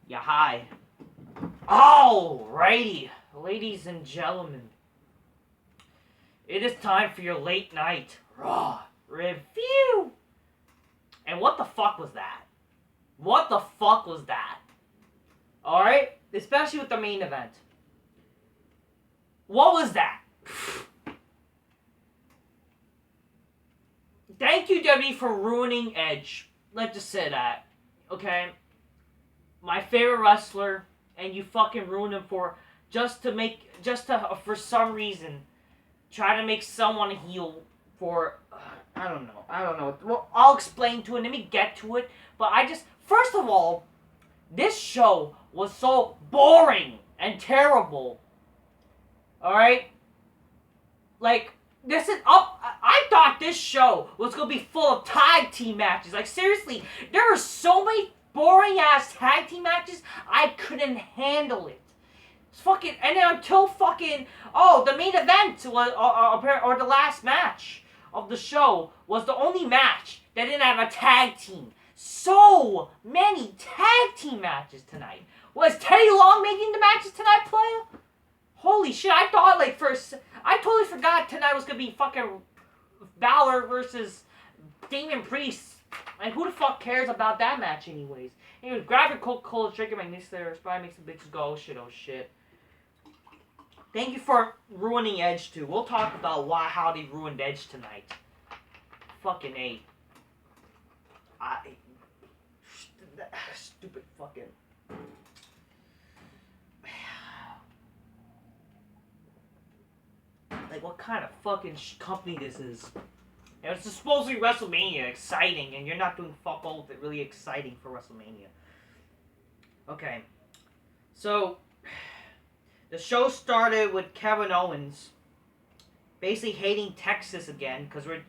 Yeah, hi. Alrighty, ladies and gentlemen. It is time for your late night Raw review. And what the fuck was that? What the fuck was that? Alright? Especially with the main event. What was that? Thank you, WWE, for ruining Edge. Let's just say that. Okay? My favorite wrestler, and you fucking ruined him for for some reason, try to make someone a heel for I don't know. Well, I'll explain to it. Let me get to it. But first of all, this show was so boring and terrible. All right, like this is up. I thought this show was gonna be full of tag team matches. Like seriously, there were so many boring ass tag team matches. I couldn't handle it. Fucking, and then until fucking the main event was or the last match of the show was the only match that didn't have a tag team. So many tag team matches tonight. Was Teddy Long making the matches tonight, player? Holy shit! I thought I totally forgot tonight was gonna be fucking Balor versus Damian Priest. And who the fuck cares about that match anyways? Anyways, grab your Coca-Cola, drink your magnesia there, probably make some bitches go, oh shit. Thank you for ruining Edge too. We'll talk about how they ruined Edge tonight. Fucking A. Stupid fucking. Like what kind of fucking company this is? It's supposedly WrestleMania, exciting, and you're not doing fuck all with it really exciting for WrestleMania. Okay. So, the show started with Kevin Owens basically hating Texas again, because we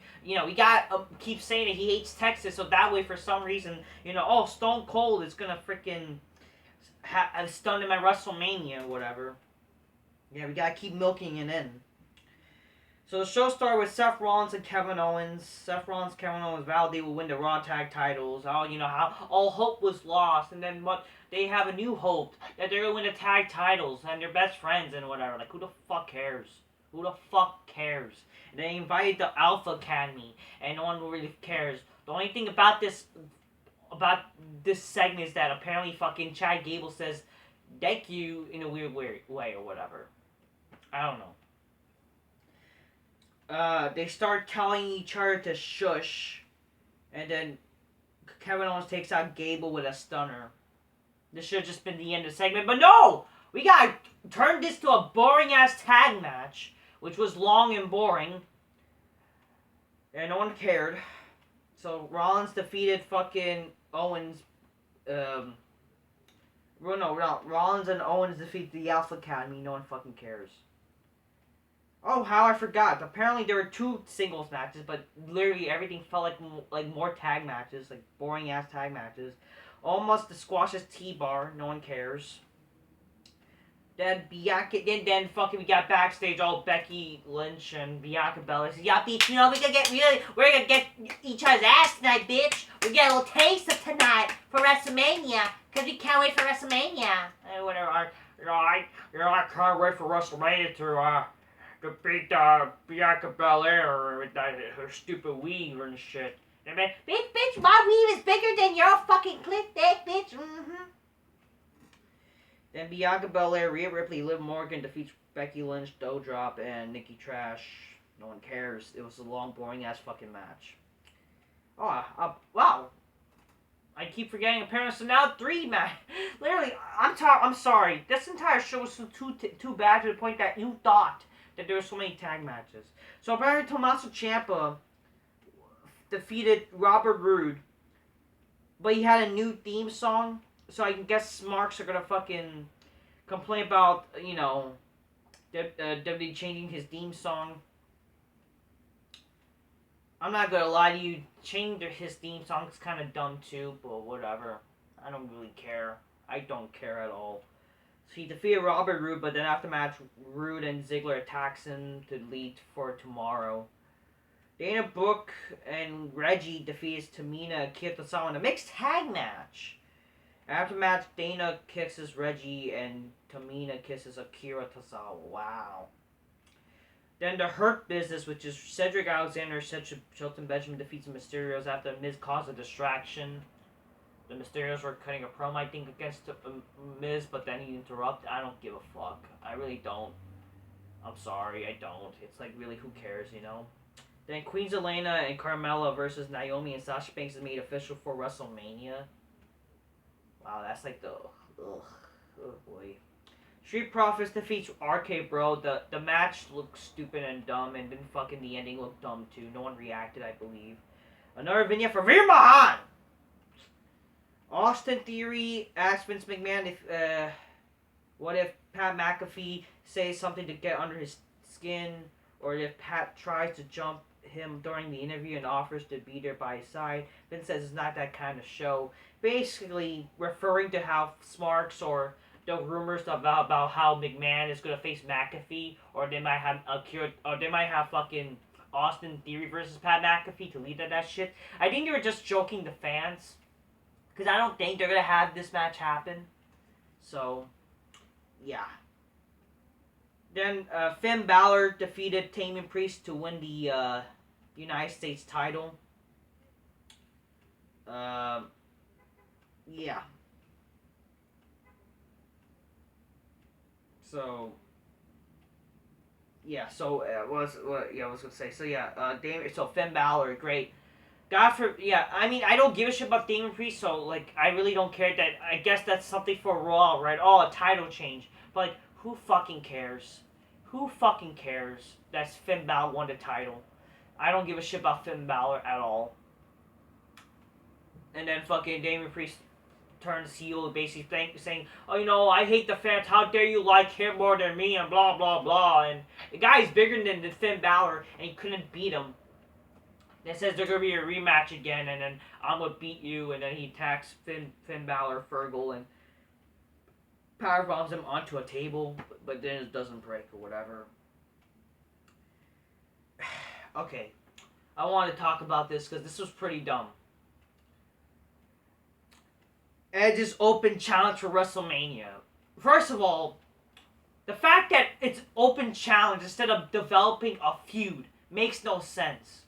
got keep saying that he hates Texas, so that way for some reason, Stone Cold is gonna freaking stun him at WrestleMania or whatever. Yeah, we gotta keep milking it in. So the show started with Seth Rollins and Kevin Owens. Seth Rollins, Kevin Owens vowed they would win the Raw Tag titles. How all hope was lost, and then they have a new hope that they're gonna win the tag titles and they're best friends and whatever. Like who the fuck cares? Who the fuck cares? And they invited the Alpha Academy, and no one really cares. The only thing about this segment is that apparently fucking Chad Gable says "thank you" in a weird way or whatever. I don't know. They start telling each other to shush, and then Kevin Owens takes out Gable with a stunner. This should have just been the end of the segment, but no! We gotta turn this to a boring-ass tag match, which was long and boring, and no one cared. So Rollins defeated fucking Owens, Rollins and Owens defeated the Alpha Academy, no one fucking cares. Oh, how I forgot. Apparently there were 2 singles matches, but literally everything felt like more tag matches, like boring ass tag matches. Almost the squashes T-bar, no one cares. Then Bianca, then fucking we got backstage all Becky Lynch and Bianca Belair. Yeah, bitch, we're gonna get each other's ass tonight, bitch. We get a little taste of tonight for WrestleMania, cause we can't wait for WrestleMania. Whatever. I can't wait for WrestleMania to beat Bianca Belair with her stupid weave and shit. Bitch, my weave is bigger than your fucking clit dick, bitch. Mm-hmm. Then Bianca Belair, Rhea Ripley, Liv Morgan defeats Becky Lynch, Doudrop, and Nikki Trash. No one cares. It was a long, boring-ass fucking match. Wow. I keep forgetting apparently. So now 3 matches. Literally, I'm sorry. This entire show was too bad to the point that you thought that there were so many tag matches. So apparently Tommaso Ciampa defeated Robert Roode, but he had a new theme song, so I guess Marks are gonna fucking complain about, WWE changing his theme song. I'm not gonna lie to you, changing his theme song is kind of dumb too, but whatever. I don't really care. I don't care at all. So he defeated Robert Roode, but then after the match, Roode and Ziggler attacks him to lead for tomorrow. Dana Brooke and Reggie defeats Tamina and Kyoto Sawa in a mixed tag match. After match, Dana kisses Reggie and Tamina kisses Akira Tozawa. Wow. Then the Hurt Business, which is Cedric Alexander, Shelton Benjamin defeats the Mysterios after Miz caused a distraction. The Mysterios were cutting a promo, I think, against Miz, but then he interrupted. I don't give a fuck. I really don't. I'm sorry, I don't. It's like, really, who cares, you know? Then Queen Zelina and Carmella versus Naomi and Sasha Banks is made official for WrestleMania. Wow, that's like the... Ugh. Oh, boy. Street Profits defeats RK Bro. The match looked stupid and dumb, and then fucking the ending looked dumb, too. No one reacted, I believe. Another vignette for Veer Mahan! Austin Theory asks Vince McMahon if, what if Pat McAfee says something to get under his skin, or if Pat tries to jump him during the interview and offers to be there by his side. Vince says it's not that kind of show. Basically, referring to how Smarks or the rumors about how McMahon is gonna face McAfee, or they might have fucking Austin Theory versus Pat McAfee to lead that shit. I think they were just joking the fans. Because I don't think they're going to have this match happen. So, yeah. Then, Finn Balor defeated Damian Priest to win the United States title. Yeah. So, yeah, so, I was going to say. So, yeah, Finn Balor, great. I mean, I don't give a shit about Damian Priest, so, like, I really don't care that, I guess that's something for Raw, right? Oh, a title change. But, like, who fucking cares? Who fucking cares that Finn Balor won the title? I don't give a shit about Finn Balor at all. And then fucking Damian Priest turns heel, basically saying, oh, you know, I hate the fans, how dare you like him more than me, and blah, blah, blah. And the guy's bigger than Finn Balor, and he couldn't beat him. It says there's going to be a rematch again, and then I'm going to beat you, and then he attacks Finn Balor, Fergal, and powerbombs him onto a table, but then it doesn't break or whatever. Okay, I want to talk about this because this was pretty dumb. Edge's open challenge for WrestleMania. First of all, the fact that it's open challenge instead of developing a feud makes no sense.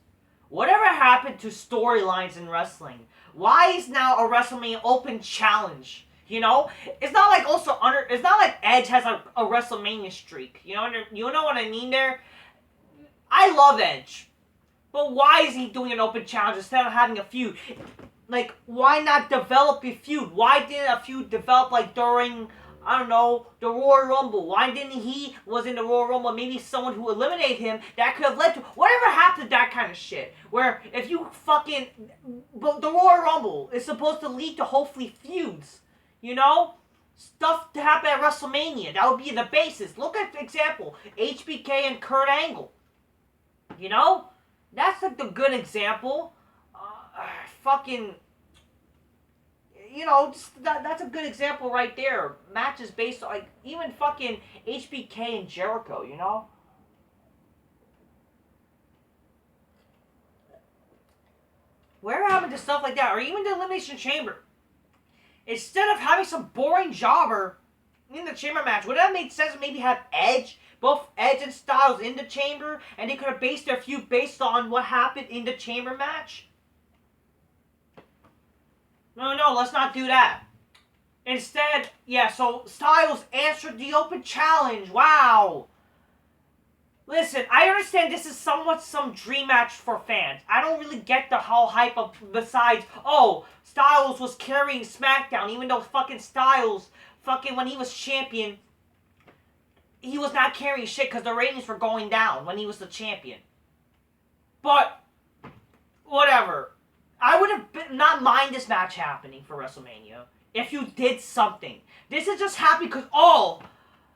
Whatever happened to storylines in wrestling? Why is now a WrestleMania open challenge? You know, it's not like it's not like Edge has a WrestleMania streak. You know what I mean there? I love Edge, but why is he doing an open challenge instead of having a feud? Like, why not develop a feud? Why didn't a feud develop like during, I don't know, the Royal Rumble? Why didn't he was in the Royal Rumble? Maybe someone who eliminated him that could have led to whatever happened to that kind of shit. Where if you fucking the Royal Rumble is supposed to lead to hopefully feuds, you know, stuff to happen at WrestleMania. That would be the basis. Look at, for example, HBK and Kurt Angle. You know, that's like the good example. Fucking. You know, that's a good example right there. Matches based on, like, even fucking HBK and Jericho, you know? Where happened to stuff like that? Or even the Elimination Chamber. Instead of having some boring jobber in the Chamber match, would it have made sense to maybe have Edge, both Edge and Styles in the Chamber, and they could have based their feud based on what happened in the Chamber match? No, let's not do that. Instead, yeah, so Styles answered the open challenge. Wow. Listen, I understand this is somewhat some dream match for fans. I don't really get the whole hype of, besides, oh, Styles was carrying SmackDown, even though fucking Styles, fucking when he was champion, he was not carrying shit because the ratings were going down when he was the champion. But, whatever. I would have not mind this match happening for WrestleMania if you did something. This is just happy because, oh,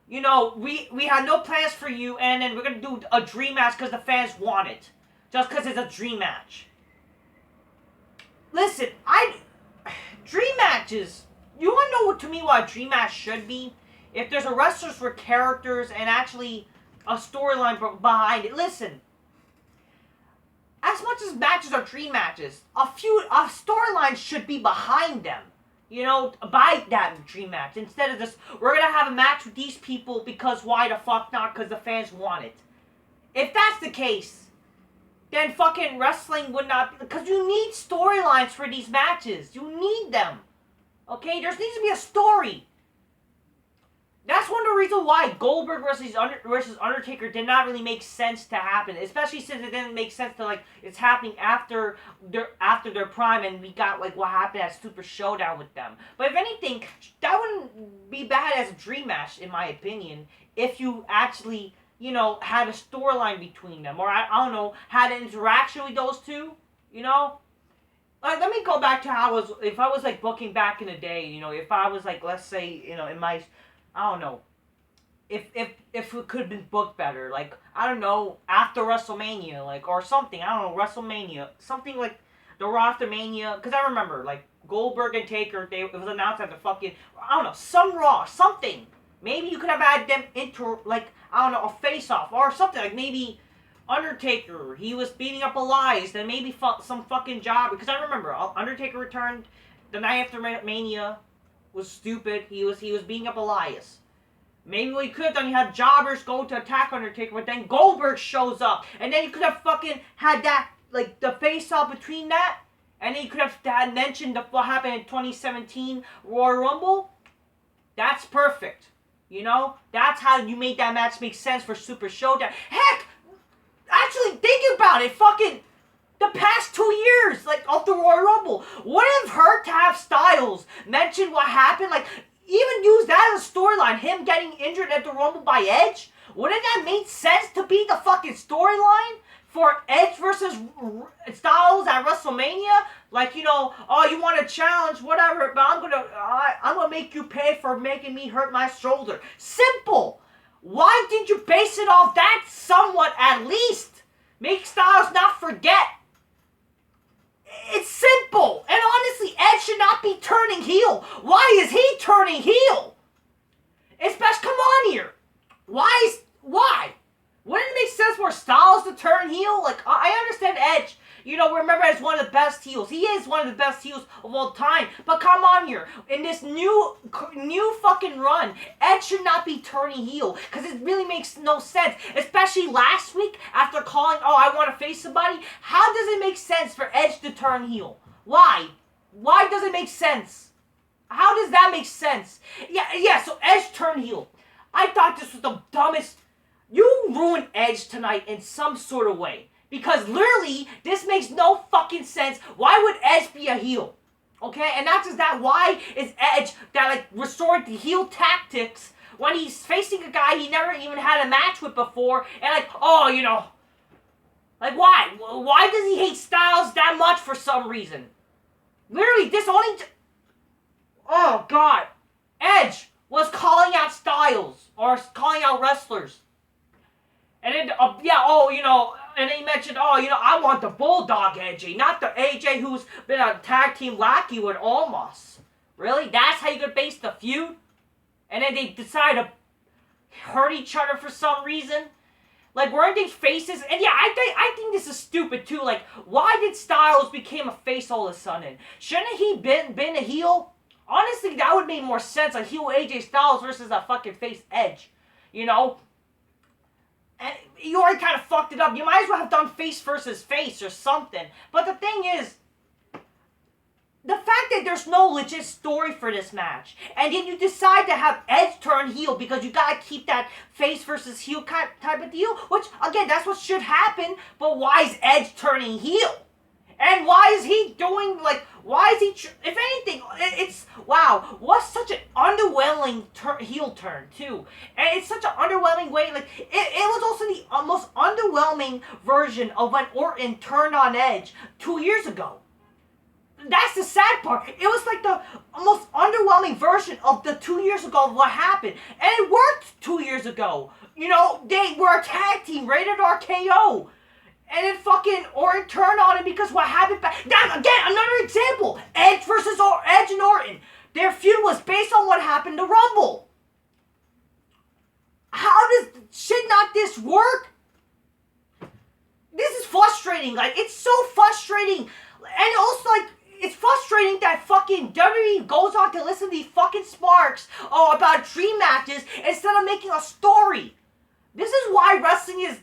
you know, we had no plans for you, and then we're going to do a dream match because the fans want it. Just because it's a dream match. Listen, dream matches, you want to know to me what a dream match should be? If there's a wrestlers with characters and actually a storyline behind it. Listen, as much as matches are dream matches, a storyline should be behind them. Buy that dream match. Instead of this, we're going to have a match with these people because why the fuck not? Because the fans want it. If that's the case, then fucking wrestling would not... Because you need storylines for these matches. You need them. Okay? There needs to be a story. That's one of the reasons why Goldberg versus Undertaker did not really make sense to happen. Especially since it didn't make sense to, it's happening after their prime, and we got, what happened at Super Showdown with them. But if anything, that wouldn't be bad as a dream match, in my opinion, if you actually, had a storyline between them. Or, I don't know, had an interaction with those two, Let me go back to how if I was, booking back in the day, if I was, let's say, in my... I don't know. If it could have been booked better, I don't know, after WrestleMania, or something. I don't know, WrestleMania, something like the Raw after Mania. Because I remember, Goldberg and Taker, it was announced at the fucking, I don't know, some Raw, something. Maybe you could have had them into, I don't know, a face-off or something. Maybe Undertaker, he was beating up Elias, then maybe some fucking job. Because I remember, Undertaker returned the night after Mania. Was stupid. He was beating up Elias. Maybe what he could have done, he had jobbers go to attack Undertaker, but then Goldberg shows up. And then you could have fucking had that, the face-off between that. And then you could have mentioned what happened in 2017 Royal Rumble. That's perfect. That's how you made that match make sense for Super Showdown. Heck! Actually, think about it. Fucking... The past 2 years, of the Royal Rumble, wouldn't have hurt to have Styles mention what happened, even use that as a storyline, him getting injured at the Rumble by Edge? Wouldn't that make sense to be the fucking storyline for Edge versus Styles at WrestleMania? Oh, you want to challenge, whatever, but I'm gonna make you pay for making me hurt my shoulder. Simple! Why didn't you base it off that somewhat at least? Make Styles not forget. It's simple. And honestly, Edge should not be turning heel. Why is he turning heel? Especially, come on here. Why? Wouldn't it make sense for Styles to turn heel? I understand Edge. Remember as one of the best heels. He is one of the best heels of all time. But come on here. In this new fucking run, Edge should not be turning heel. Because it really makes no sense. Especially last week, after calling, I want to face somebody. How does it make sense for Edge to turn heel? Why? Why does it make sense? How does that make sense? Yeah, so Edge turned heel. I thought this was the dumbest... You ruined Edge tonight in some sort of way. Because literally, this makes no fucking sense. Why would Edge be a heel? Okay? And not just that, why is Edge that, restored the heel tactics when he's facing a guy he never even had a match with before? And why? Why does he hate Styles that much for some reason? Literally, this only... Oh, God. Edge was calling out Styles. Or calling out wrestlers. And then, and then he mentioned, I want the Bulldog AJ, not the AJ who's been a tag team lackey with Omos. Really? That's how you could base the feud? And then they decide to hurt each other for some reason? Weren't these faces? And yeah, I think this is stupid too. Why did Styles become a face all of a sudden? Shouldn't he been a heel? Honestly, that would make more sense. A heel AJ Styles versus a fucking face Edge. And you already kind of fucked it up. You might as well have done face versus face or something. But the thing is, the fact that there's no legit story for this match, and then you decide to have Edge turn heel because you gotta keep that face versus heel type of deal, which, again, that's what should happen, but why is Edge turning heel? And why is he doing, why is he, if anything, it's, wow, what's such an underwhelming heel turn, too. And it's such an underwhelming way, it was also the most underwhelming version of when Orton turned on Edge 2 years ago. That's the sad part. It was the most underwhelming version of the 2 years ago of what happened. And it worked 2 years ago. They were a tag team, rated RKO. And then fucking Orton turned on him because what happened back... That, again, another example. Edge versus Edge and Orton. Their feud was based on what happened to Rumble. Should not this work? This is frustrating. It's so frustrating. And also, it's frustrating that fucking WWE goes on to listen to these fucking sparks about dream matches instead of making a story. This is why wrestling is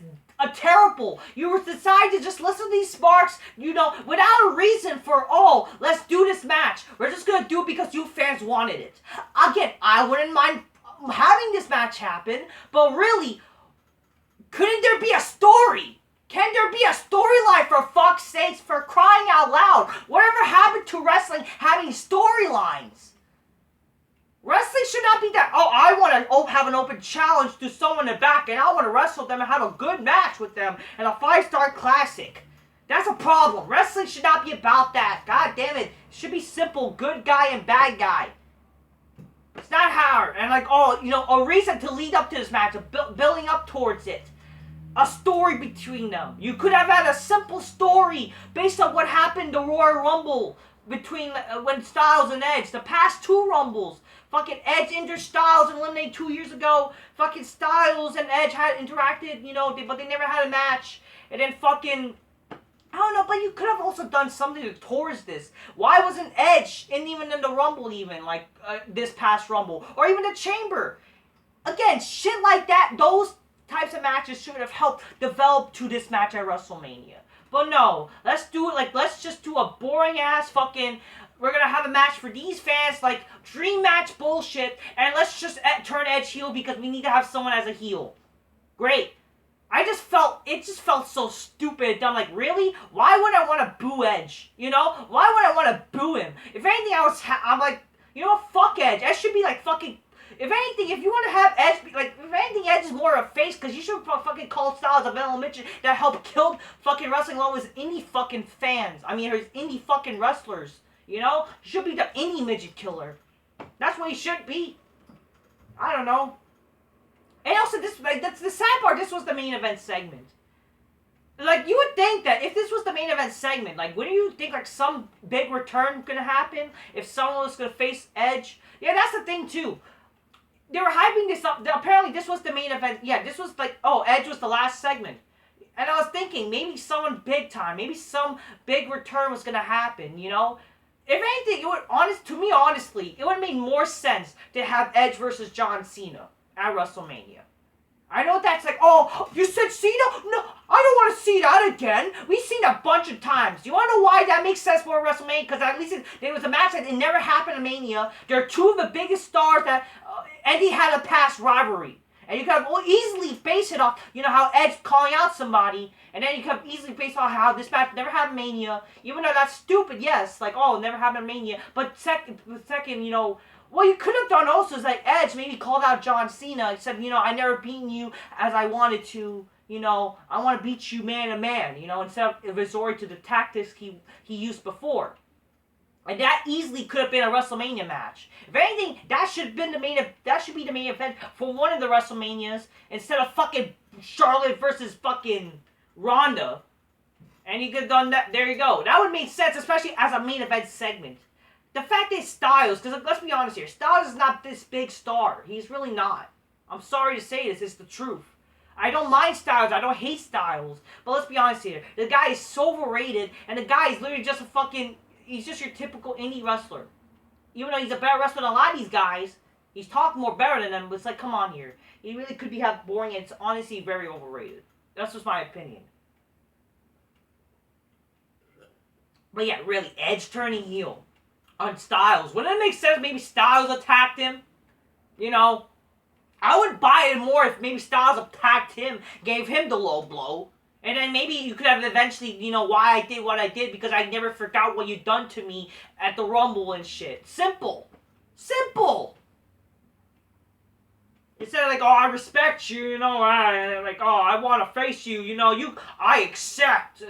terrible. You decide to just listen to these sparks, without a reason for, let's do this match. We're just gonna do it because you fans wanted it. Again, I wouldn't mind having this match happen, but really, couldn't there be a story? Can there be a storyline, for fuck's sakes, for crying out loud? Whatever happened to wrestling having storylines? Wrestling should not be that, I want to have an open challenge to someone in the back and I want to wrestle them and have a good match with them and a 5-star classic. That's a problem. Wrestling should not be about that. God damn it. It should be simple, good guy and bad guy. It's not hard. And a reason to lead up to this match, building up towards it. A story between them. You could have had a simple story based on what happened in the Royal Rumble between when Styles and Edge. The past 2 Rumbles. Fucking Edge injured Styles and eliminated 2 years ago. Fucking Styles and Edge had interacted, but they never had a match. And then fucking, I don't know, but you could have also done something towards this. Why wasn't Edge even in the Rumble this past Rumble? Or even the Chamber? Again, shit like that, those types of matches should have helped develop to this match at WrestleMania. But no, let's do it let's just do a boring ass fucking, we're gonna have a match for these fans, dream match bullshit, and let's just turn Edge heel because we need to have someone as a heel. Great. It just felt so stupid, dumb. Really? Why would I want to boo Edge? Why would I want to boo him? If anything, I'm like, you know what? Fuck Edge. Edge should be fucking. If anything, if you want to have Edge be if anything, Edge is more of a face, because you should fucking call Styles a villain midget that helped kill fucking wrestling along with indie fucking fans. His indie fucking wrestlers. He should be the indie midget killer. That's what he should be. I don't know. And also, that's the sad part. This was the main event segment. You would think that if this was the main event segment, wouldn't you think some big return gonna happen if someone was gonna face Edge? Yeah, that's the thing too. They were hyping this up. Apparently, this was the main event. Yeah, this was Edge was the last segment. And I was thinking, maybe someone big time, maybe some big return was gonna happen, If anything, honestly, it would have made more sense to have Edge versus John Cena at WrestleMania. I know that's you said Cena? No, I don't want to see that again. We've seen that a bunch of times. You want to know why that makes sense for WrestleMania? Because at least it was a match that it never happened in Mania. They're 2 of the biggest stars that Eddie had a past rivalry. And you could have easily base it off, how Edge calling out somebody, and then you could have easily based off how this match never happened in Mania, even though that's stupid, yes, it never happened in Mania, but second, what you could have done also is Edge maybe called out John Cena and said, I never beaten you as I wanted to, I want to beat you man to man, instead of resorting to the tactics he used before. And that easily could have been a WrestleMania match. If anything, that should be the main event for one of the WrestleManias instead of fucking Charlotte versus fucking Ronda. And you could have done that. There you go. That would make sense, especially as a main event segment. The fact that Styles, because let's be honest here, Styles is not this big star. He's really not. I'm sorry to say this, it's the truth. I don't mind Styles, I don't hate Styles. But let's be honest here, the guy is so overrated, and the guy is literally just he's just your typical indie wrestler. Even though he's a better wrestler than a lot of these guys, he's talking more better than them, but it's come on here. He really could be boring, and it's honestly very overrated. That's just my opinion. But yeah, really, Edge turning heel on Styles. Wouldn't it make sense maybe Styles attacked him? I would buy it more if maybe Styles attacked him, gave him the low blow. And then maybe you could have eventually, why I did what I did, because I never forgot what you done to me at the Rumble and shit. Simple. Simple. Instead of I respect you, I want to face you, I accept.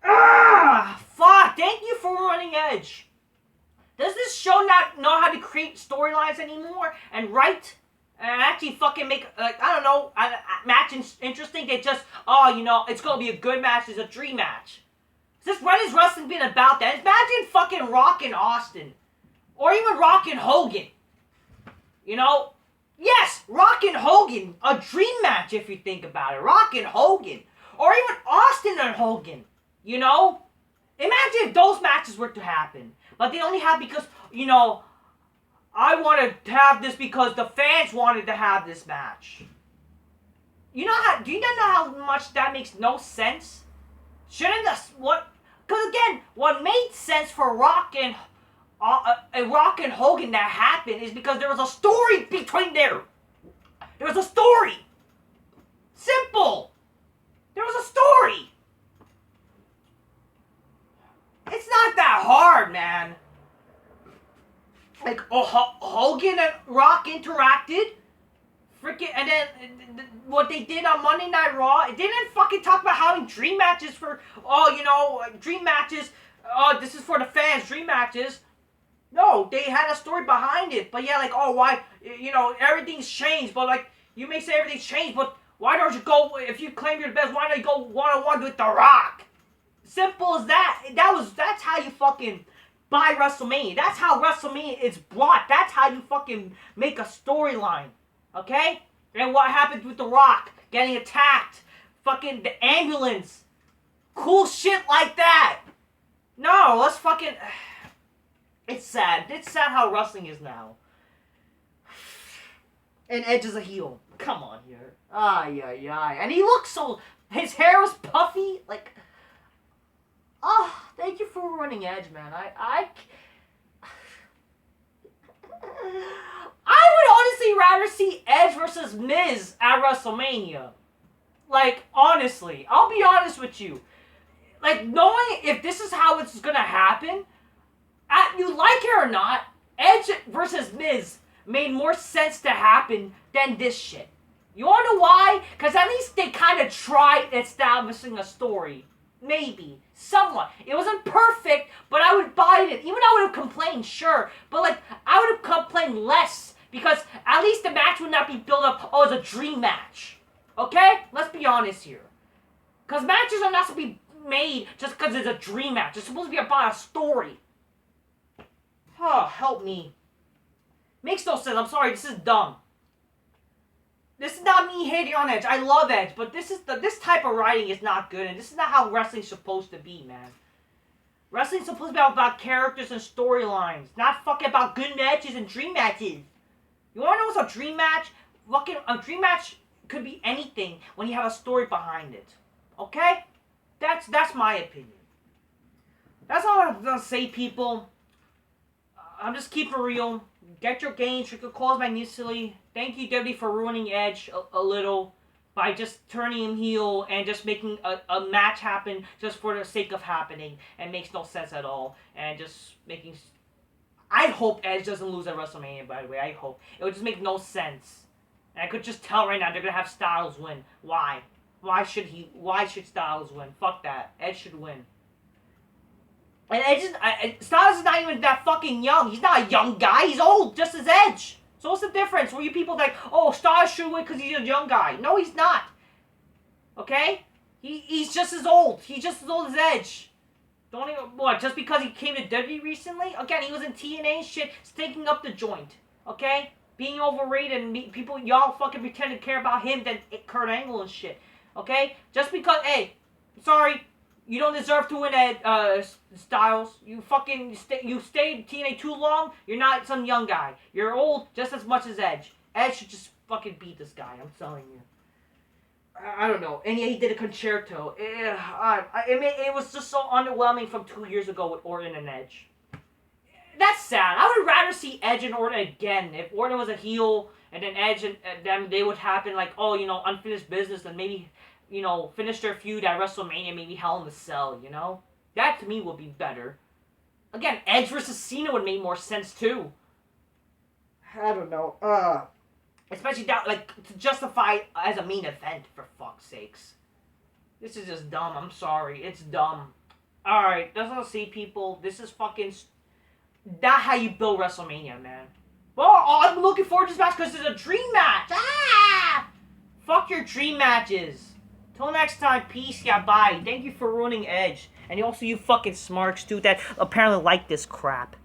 Fuck, thank you for running Edge. Does this show not know how to create storylines anymore and write and actually fucking make a match interesting? They just it's gonna be a good match. It's a dream match. When has wrestling been about that? Imagine fucking Rock and Austin, or even Rock and Hogan. Yes, Rock and Hogan, a dream match if you think about it. Rock and Hogan, or even Austin and Hogan. Imagine if those matches were to happen. But they only have because, I wanted to have this because the fans wanted to have this match. Do you know how much that makes no sense? Shouldn't because again, what made sense for Rock and Hogan that happened is because there was a story between there. There was a story. Simple. There was a story. It's not that hard, man. Like, Hogan and Rock interacted. And then what they did on Monday Night Raw, it didn't fucking talk about having dream matches for, dream matches. This is for the fans, dream matches. No, they had a story behind it. But yeah, why, everything's changed. But you may say everything's changed, but why don't you go, if you claim you're the best, why don't you go one-on-one with The Rock? Simple as that. That's how you fucking buy WrestleMania. That's how WrestleMania is brought. That's how you fucking make a storyline. Okay? And what happened with The Rock? Getting attacked. Fucking the ambulance. Cool shit like that. No, let's fucking... It's sad. It's sad how wrestling is now. And Edge is a heel. Come on here. Ay. And he looks so... His hair was puffy. Thank you for running Edge, man. I would honestly rather see Edge versus Miz at WrestleMania. Honestly. I'll be honest with you. Knowing if this is how it's gonna happen, you like it or not, Edge versus Miz made more sense to happen than this shit. You wanna know why? Because at least they kind of tried establishing a story. Maybe. Somewhat. It wasn't perfect, but I would buy it. Even though I would have complained, sure. But, I would have complained less. Because at least the match would not be built up, it's a dream match. Okay? Let's be honest here. Because matches are not supposed to be made just because it's a dream match. It's supposed to be about a story. Oh, help me. Makes no sense. I'm sorry. This is dumb. This is not me hating on Edge. I love Edge, but this type of writing is not good, and this is not how wrestling's supposed to be, man. Wrestling's supposed to be about characters and storylines, not fucking about good matches and dream matches. You wanna know what's a dream match? A dream match could be anything when you have a story behind it. Okay? That's my opinion. That's all I'm gonna say, people. I'm just keeping it real. Get your gains. You could cause magnificently. Thank you, WWE, for ruining Edge a little by just turning him heel and just making a match happen just for the sake of happening. And makes no sense at all. And just making... I hope Edge doesn't lose at WrestleMania, by the way. I hope. It would just make no sense. And I could just tell right now they're going to have Styles win. Why? Why should Styles win? Fuck that. Edge should win. And Styles is not even that fucking young. He's not a young guy. He's old, just as Edge. So what's the difference? Were you people Styles should win because he's a young guy? No, he's not. Okay? He's just as old. He's just as old as Edge. Don't even... What, just because he came to WWE recently? Again, he was in TNA and shit, stinking up the joint. Okay? Being overrated and people... Y'all fucking pretend to care about him than Kurt Angle and shit. Okay? Just because... Hey, sorry... You don't deserve to win at Styles. You stayed in TNA too long. You're not some young guy. You're old just as much as Edge. Edge should just fucking beat this guy. I'm telling you. I don't know. And yeah, he did a concerto. It was just so underwhelming from 2 years ago with Orton and Edge. That's sad. I would rather see Edge and Orton again. If Orton was a heel and then Edge and them, they would happen unfinished business and maybe... finish their feud at WrestleMania, maybe Hell in a Cell, That, to me, would be better. Again, Edge versus Cena would make more sense, too. I don't know. Especially, to justify as a main event, for fuck's sakes. This is just dumb. I'm sorry. It's dumb. Alright, that's what I'll say, people. This is fucking... Not how you build WrestleMania, man. Well, I'm looking forward to this match because it's a dream match. Ah! Fuck your dream matches. Till next time, peace, yeah, bye. Thank you for ruining Edge. And also you fucking smarks, too, that apparently like this crap.